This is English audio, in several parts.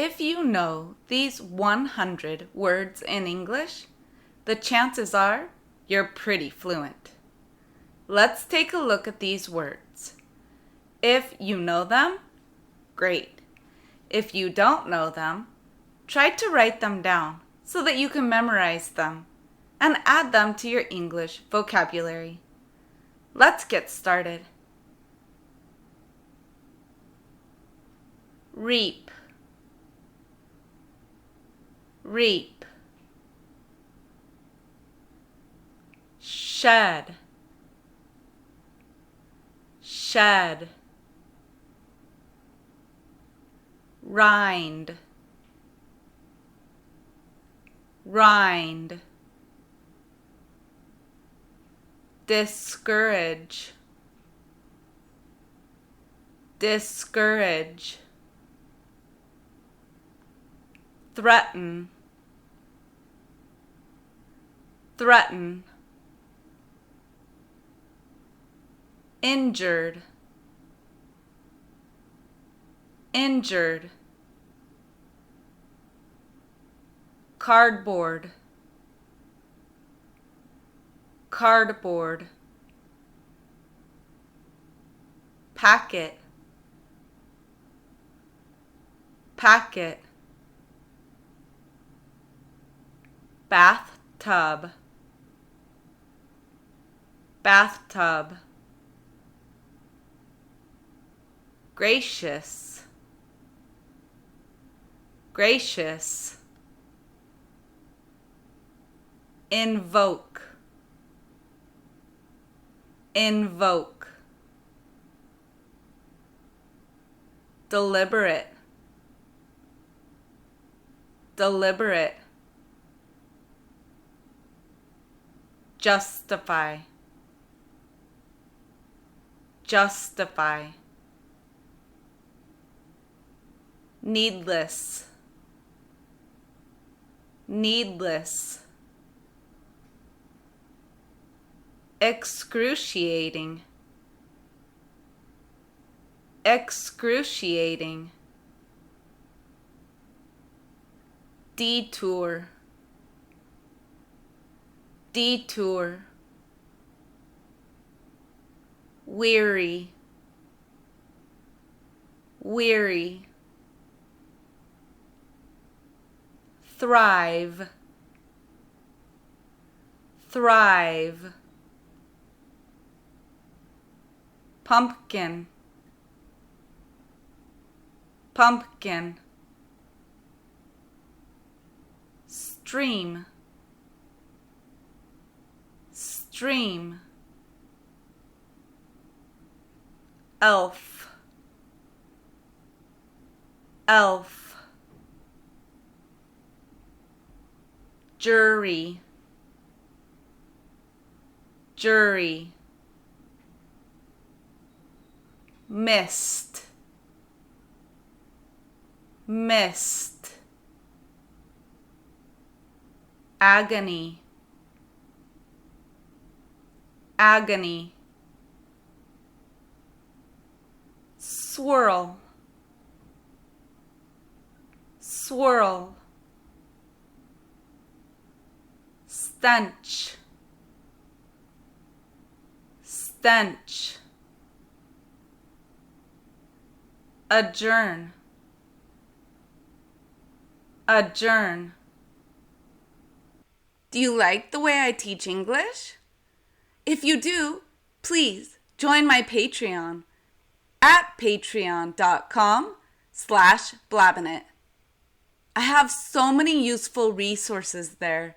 If you know these 100 words in English, the chances are you're pretty fluent. Let's take a look at these words. If you know them, great. If you don't know them, try to write them down so that you can memorize them and add them to your English vocabulary. Let's get started. Reap, reap. Shed, shed. Rind, rind. Discourage, discourage. Threaten, threaten. Injured, injured. Cardboard, cardboard. Packet, packet. Bathtub, bathtub. Gracious, gracious. Invoke, invoke. Deliberate, deliberate. Justify, justify. Needless, needless. Excruciating, excruciating. Detour, detour. Weary, weary. Thrive, thrive. Pumpkin, pumpkin. Stream, stream. Elf, elf. Jury, jury. Mist, mist. Agony, agony. Swirl, swirl. Stench, stench. Adjourn, adjourn. Do you like the way I teach English? If you do, please join my Patreon at patreon.com/blabbinit. I have so many useful resources there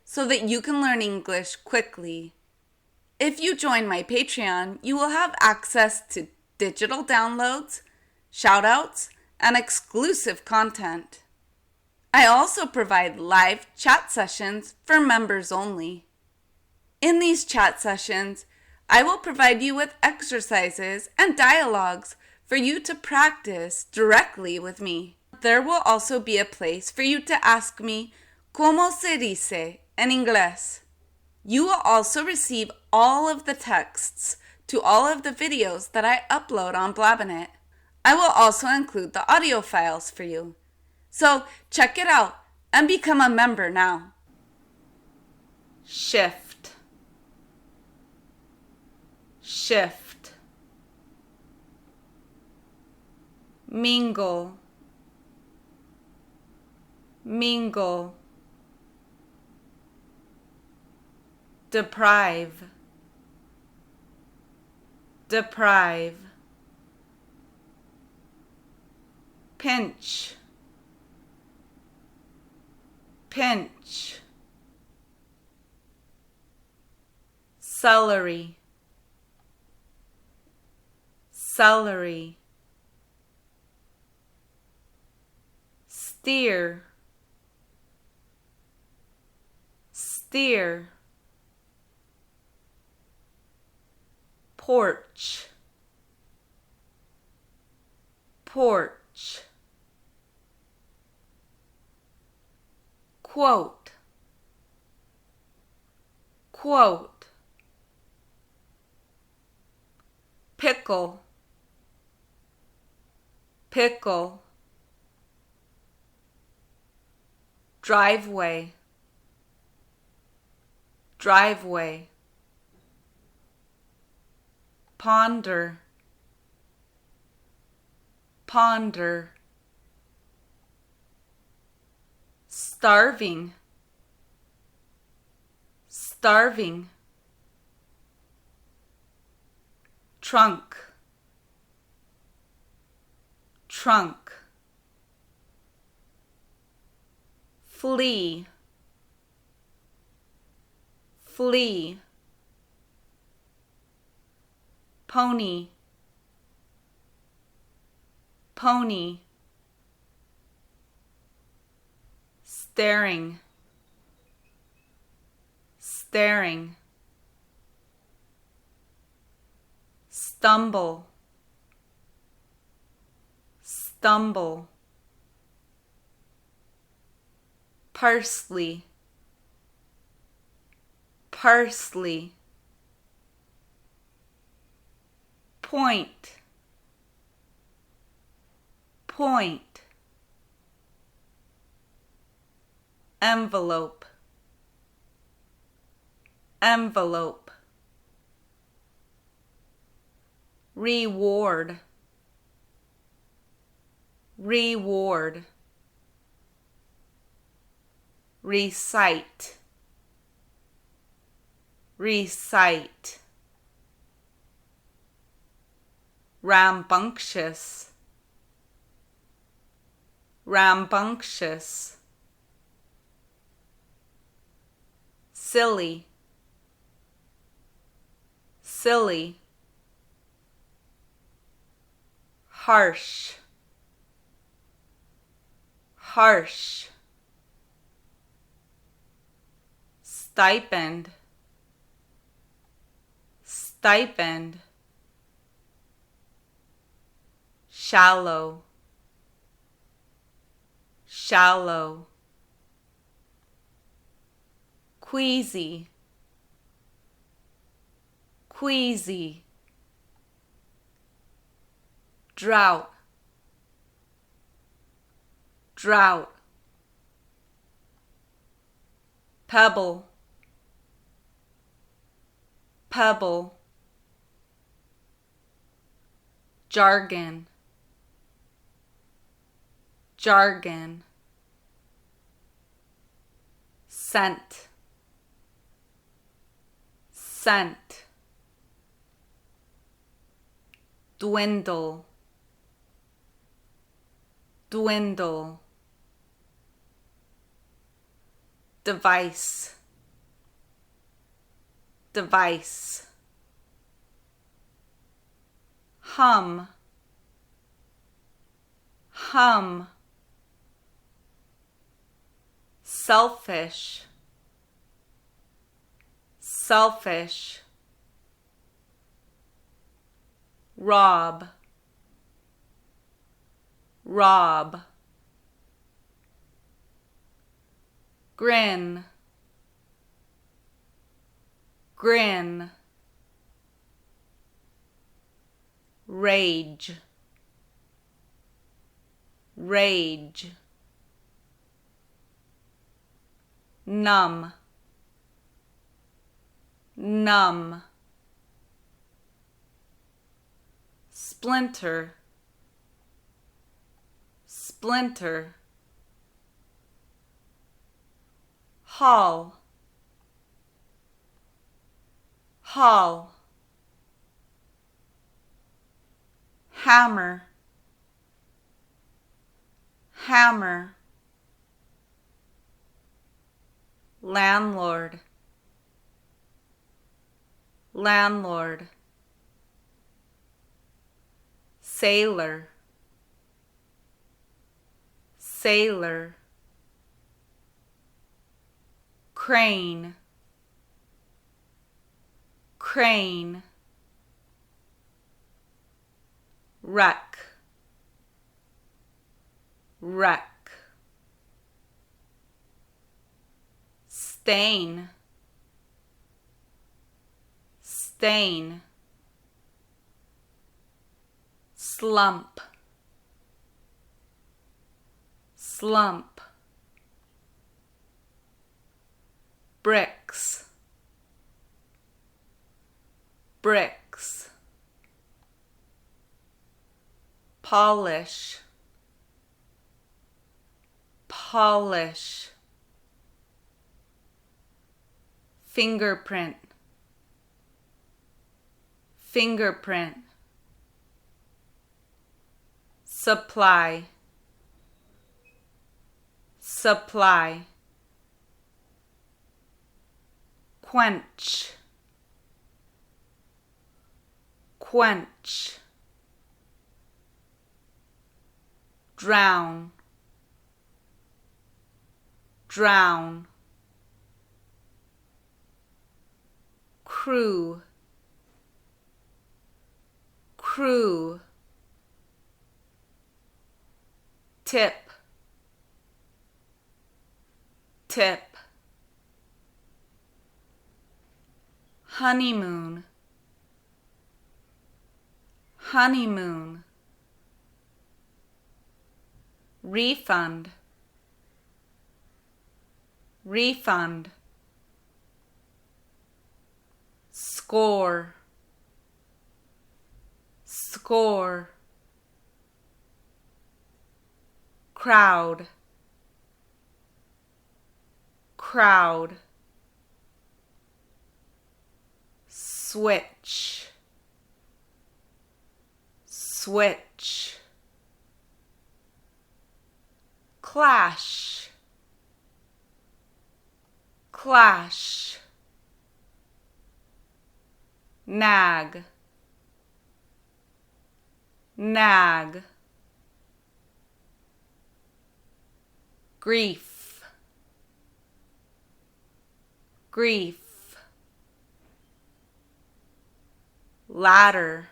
so that you can learn English quickly. If you join my Patreon, you will have access to digital downloads, shoutouts, and exclusive content. I also provide live chat sessions for members only. In these chat sessions, I will provide you with exercises and dialogues for you to practice directly with me. There will also be a place for you to ask me ¿Cómo se dice en inglés? You will also receive all of the texts to all of the videos that I upload on Blabbinit. I will also include the audio files for you. So check it out and become a member now. Shift, shift, mingle, mingle, deprive, deprive, pinch, pinch, celery, celery, steer, steer, porch, porch, quote, quote, pickle, pickle, driveway, driveway, ponder, ponder, starving, starving, trunk, trunk, flee, flee, pony, pony, staring, staring, stumble, stumble, parsley, parsley, point, point, envelope, envelope, reward, reward, recite, recite, rambunctious, rambunctious, silly, silly, harsh, harsh, stipend, stipend, shallow, shallow, queasy, queasy, drought, drought, pebble, pebble, jargon, jargon, scent, scent, dwindle, dwindle, device, device, hum, hum, selfish, selfish, rob, rob, grin, grin, rage, rage, numb, numb. Splinter, splinter. Haul, haul. Hammer, hammer. Landlord, landlord. Sailor, sailor. Crane, crane. Wreck, wreck. Stain, stain. Slump, slump. Bricks, bricks. Polish, polish. Fingerprint, fingerprint. Supply, supply. Quench, quench. Drown, drown. Crew, crew. Tip, tip. Honeymoon, honeymoon. Refund, refund. Score, score. Crowd, crowd. Switch, switch. Clash, clash. Nag, nag. Grief, grief. Ladder,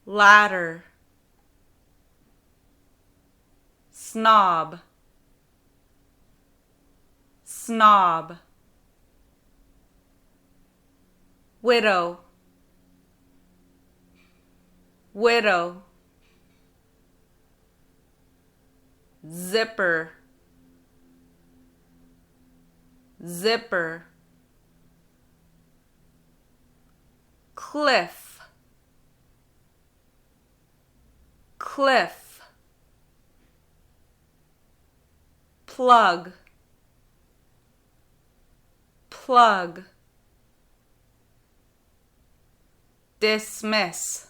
ladder. Snob, snob. Widow, widow. Zipper, zipper. Cliff, cliff. Plug, plug. Dismiss,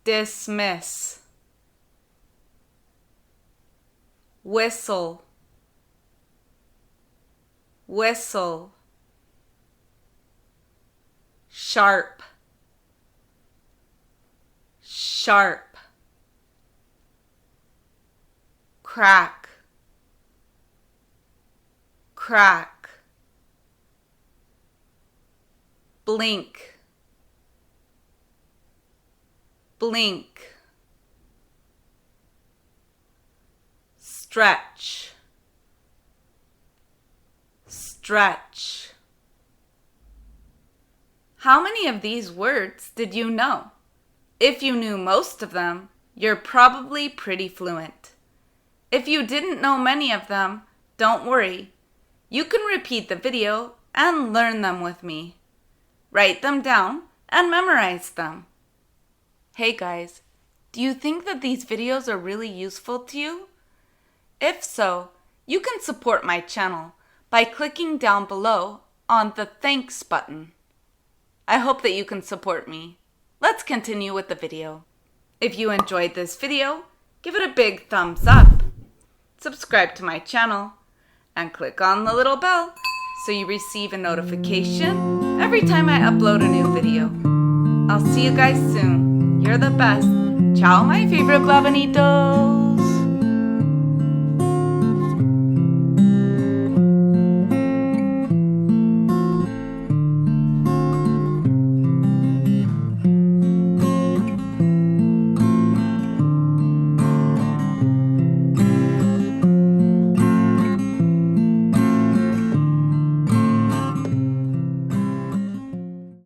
dismiss. Whistle, whistle. Sharp, sharp. Crack, crack. Blink, blink. Stretch, stretch. How many of these words did you know? If you knew most of them, you're probably pretty fluent. If you didn't know many of them, don't worry. You can repeat the video and learn them with me. Write them down and memorize them. Hey guys, do you think that these videos are really useful to you? If so, you can support my channel by clicking down below on the Thanks button. I hope that you can support me. Let's continue with the video. If you enjoyed this video, give it a big thumbs up. Subscribe to my channel and click on the little bell so you receive a notification every time I upload a new video. I'll see you guys soon. You're the best. Ciao, my favorite Blavanitos.